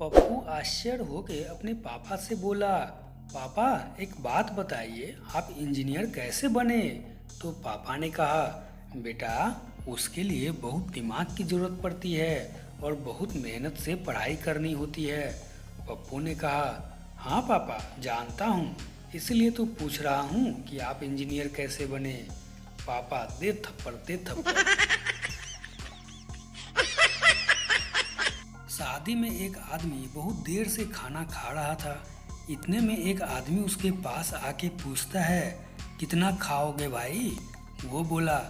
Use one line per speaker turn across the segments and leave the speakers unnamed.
पप्पू आश्चर्य होके अपने पापा से बोला, पापा एक बात बताइए, आप इंजीनियर कैसे बने? तो पापा ने कहा, बेटा उसके लिए बहुत दिमाग की जरूरत पड़ती है और बहुत मेहनत से पढ़ाई करनी होती है। पप्पू ने कहा, हाँ पापा जानता हूँ, इसलिए तो पूछ रहा हूँ कि आप इंजीनियर कैसे बने। पापा दे थप्पड़ दे थप्पड़। शादी में एक आदमी बहुत देर से खाना खा रहा था। इतने में एक आदमी उसके पास आके पूछता है, कितना खाओगे भाई? वो बोला,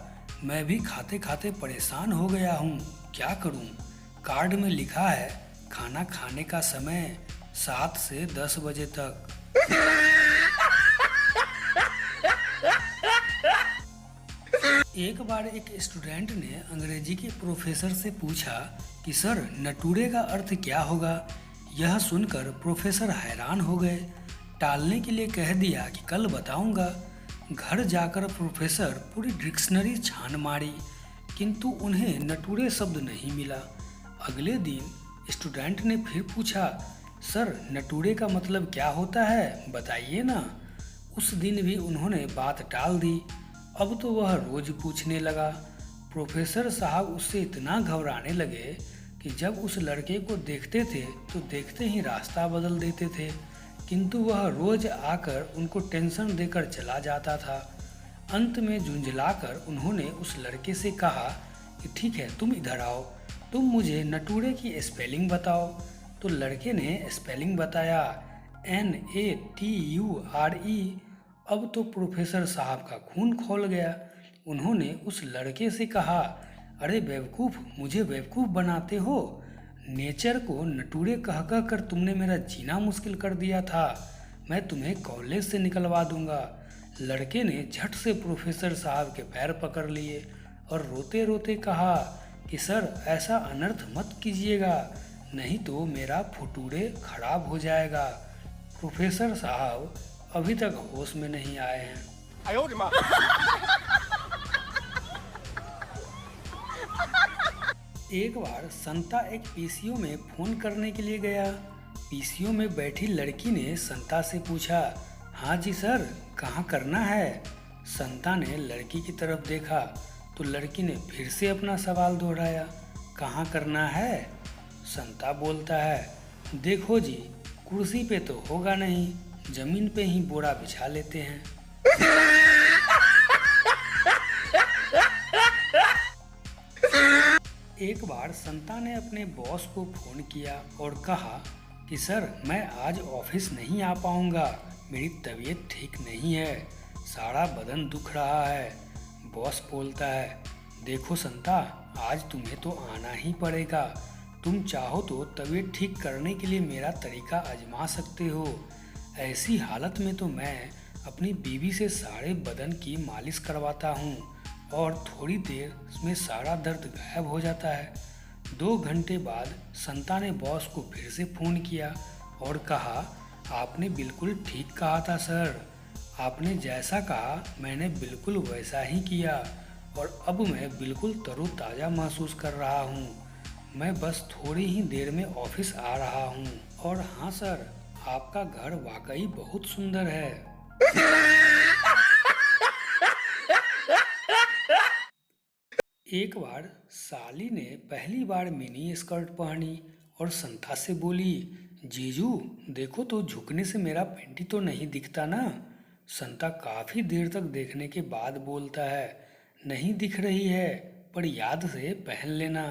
मैं भी खाते खाते परेशान हो गया हूँ, क्या करूँ? कार्ड में लिखा है खाना खाने का समय 7 से 10 बजे तक। एक बार एक स्टूडेंट ने अंग्रेजी के प्रोफेसर से पूछा कि सर नटूरे का अर्थ क्या होगा? यह सुनकर प्रोफेसर हैरान हो गए। टालने के लिए कह दिया कि कल बताऊंगा। घर जाकर प्रोफेसर पूरी डिक्शनरी छान मारी, किंतु उन्हें नटूरे शब्द नहीं मिला। अगले दिन स्टूडेंट ने फिर पूछा, सर नटूरे का मतलब क्या होता है, बताइए ना। उस दिन भी उन्होंने बात टाल दी। अब तो वह रोज पूछने लगा। प्रोफेसर साहब उससे इतना घबराने लगे कि जब उस लड़के को देखते थे तो देखते ही रास्ता बदल देते थे, किंतु वह रोज आकर उनको टेंशन देकर चला जाता था। अंत में झुंझलाकर उन्होंने उस लड़के से कहा कि ठीक है तुम इधर आओ, तुम मुझे नटूरे की स्पेलिंग बताओ। तो लड़के ने स्पेलिंग बताया, NATURE। अब तो प्रोफेसर साहब का खून खौल गया। उन्होंने उस लड़के से कहा, अरे बेवकूफ़, मुझे बेवकूफ़ बनाते हो। नेचर को नटूरे कह कह कर तुमने मेरा जीना मुश्किल कर दिया था। मैं तुम्हें कॉलेज से निकलवा दूंगा। लड़के ने झट से प्रोफेसर साहब के पैर पकड़ लिए और रोते रोते कहा कि सर ऐसा अनर्थ मत कीजिएगा, नहीं तो मेरा फुटूरे खराब हो जाएगा। प्रोफेसर साहब अभी तक होश में नहीं आए हैं। एक बार संता एक पीसीओ में फोन करने के लिए गया। पीसीओ में बैठी लड़की ने संता से पूछा, हाँ जी सर, कहाँ करना है? संता ने लड़की की तरफ देखा तो लड़की ने फिर से अपना सवाल दोहराया, कहाँ करना है? संता बोलता है, देखो जी, कुर्सी पे तो होगा नहीं, जमीन पे ही बोरा बिछा लेते हैं। एक बार संता ने अपने बॉस को फोन किया और कहा कि सर मैं आज ऑफिस नहीं आ पाऊंगा, मेरी तबीयत ठीक नहीं है, सारा बदन दुख रहा है। बॉस बोलता है, देखो संता, आज तुम्हें तो आना ही पड़ेगा। तुम चाहो तो तबीयत ठीक करने के लिए मेरा तरीका आजमा सकते हो। ऐसी हालत में तो मैं अपनी बीवी से सारे बदन की मालिश करवाता हूँ और थोड़ी देर में सारा दर्द गायब हो जाता है। 2 घंटे बाद संता ने बॉस को फिर से फ़ोन किया और कहा, आपने बिल्कुल ठीक कहा था सर, आपने जैसा कहा मैंने बिल्कुल वैसा ही किया और अब मैं बिल्कुल तरोताज़ा महसूस कर रहा हूँ। मैं बस थोड़ी ही देर में ऑफिस आ रहा हूँ। और हाँ सर, आपका घर वाकई बहुत सुंदर है। एक बार साली ने पहली बार मिनी स्कर्ट पहनी और संता से बोली, जीजू देखो तो झुकने से मेरा पैंटी तो नहीं दिखता ना? संता काफी देर तक देखने के बाद बोलता है, नहीं दिख रही है, पर याद से पहन लेना।